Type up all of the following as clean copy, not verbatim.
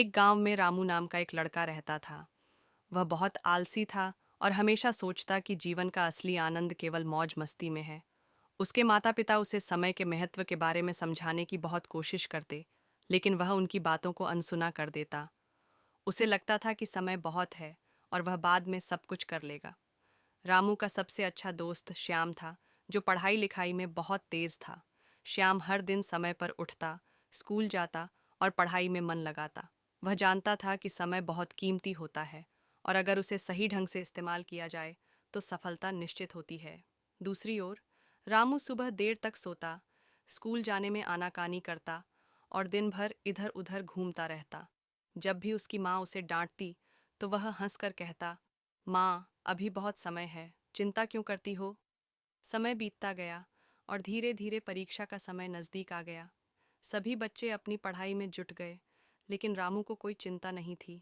एक गांव में रामू नाम का एक लड़का रहता था। वह बहुत आलसी था और हमेशा सोचता कि जीवन का असली आनंद केवल मौज मस्ती में है। उसके माता पिता उसे समय के महत्व के बारे में समझाने की बहुत कोशिश करते, लेकिन वह उनकी बातों को अनसुना कर देता। उसे लगता था कि समय बहुत है और वह बाद में सब कुछ कर लेगा। रामू का सबसे अच्छा दोस्त श्याम था, जो पढ़ाई लिखाई में बहुत तेज था। श्याम हर दिन समय पर उठता, स्कूल जाता और पढ़ाई में मन लगाता। वह जानता था कि समय बहुत कीमती होता है और अगर उसे सही ढंग से इस्तेमाल किया जाए तो सफलता निश्चित होती है। दूसरी ओर रामू सुबह देर तक सोता, स्कूल जाने में आनाकानी करता और दिन भर इधर उधर घूमता रहता। जब भी उसकी माँ उसे डांटती तो वह हंसकर कहता, माँ, अभी बहुत समय है, चिंता क्यों करती हो। समय बीतता गया और धीरे धीरे परीक्षा का समय नज़दीक आ गया। सभी बच्चे अपनी पढ़ाई में जुट गए, लेकिन रामू को कोई चिंता नहीं थी।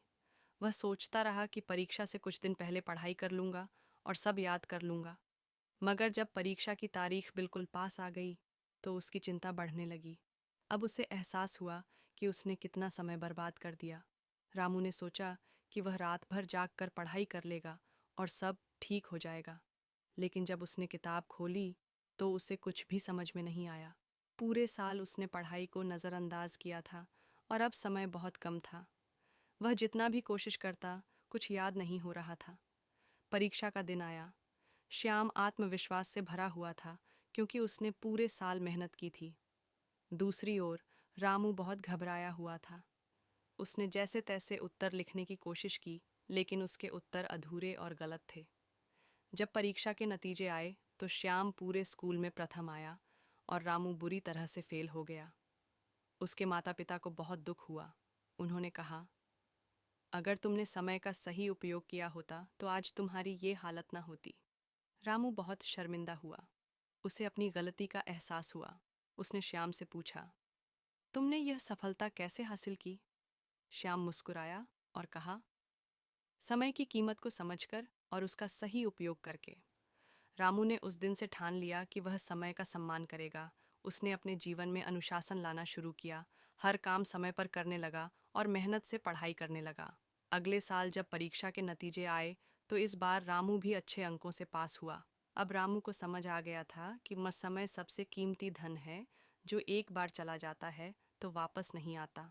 वह सोचता रहा कि परीक्षा से कुछ दिन पहले पढ़ाई कर लूँगा और सब याद कर लूँगा। मगर जब परीक्षा की तारीख बिल्कुल पास आ गई तो उसकी चिंता बढ़ने लगी। अब उसे एहसास हुआ कि उसने कितना समय बर्बाद कर दिया। रामू ने सोचा कि वह रात भर जाग कर पढ़ाई कर लेगा और सब ठीक हो जाएगा। लेकिन जब उसने किताब खोली तो उसे कुछ भी समझ में नहीं आया। पूरे साल उसने पढ़ाई को नज़रअंदाज किया था और अब समय बहुत कम था। वह जितना भी कोशिश करता, कुछ याद नहीं हो रहा था। परीक्षा का दिन आया। श्याम आत्मविश्वास से भरा हुआ था, क्योंकि उसने पूरे साल मेहनत की थी। दूसरी ओर रामू बहुत घबराया हुआ था। उसने जैसे तैसे उत्तर लिखने की कोशिश की, लेकिन उसके उत्तर अधूरे और गलत थे। जब परीक्षा के नतीजे आए तो श्याम पूरे स्कूल में प्रथम आया और रामू बुरी तरह से फेल हो गया। उसके माता पिता को बहुत दुख हुआ। उन्होंने कहा, अगर तुमने समय का सही उपयोग किया होता तो आज तुम्हारी ये हालत न होती। रामू बहुत शर्मिंदा हुआ। उसे अपनी गलती का एहसास हुआ। उसने श्याम से पूछा, तुमने यह सफलता कैसे हासिल की। श्याम मुस्कुराया और कहा, समय की कीमत को समझकर और उसका सही उपयोग करके। रामू ने उस दिन से ठान लिया कि वह समय का सम्मान करेगा। उसने अपने जीवन में अनुशासन लाना शुरू किया, हर काम समय पर करने लगा और मेहनत से पढ़ाई करने लगा। अगले साल जब परीक्षा के नतीजे आए तो इस बार रामू भी अच्छे अंकों से पास हुआ। अब रामू को समझ आ गया था कि समय सबसे कीमती धन है, जो एक बार चला जाता है तो वापस नहीं आता।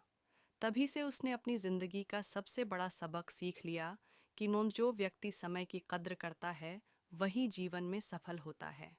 तभी से उसने अपनी जिंदगी का सबसे बड़ा सबक सीख लिया कि जो व्यक्ति समय की कद्र करता है वही जीवन में सफल होता है।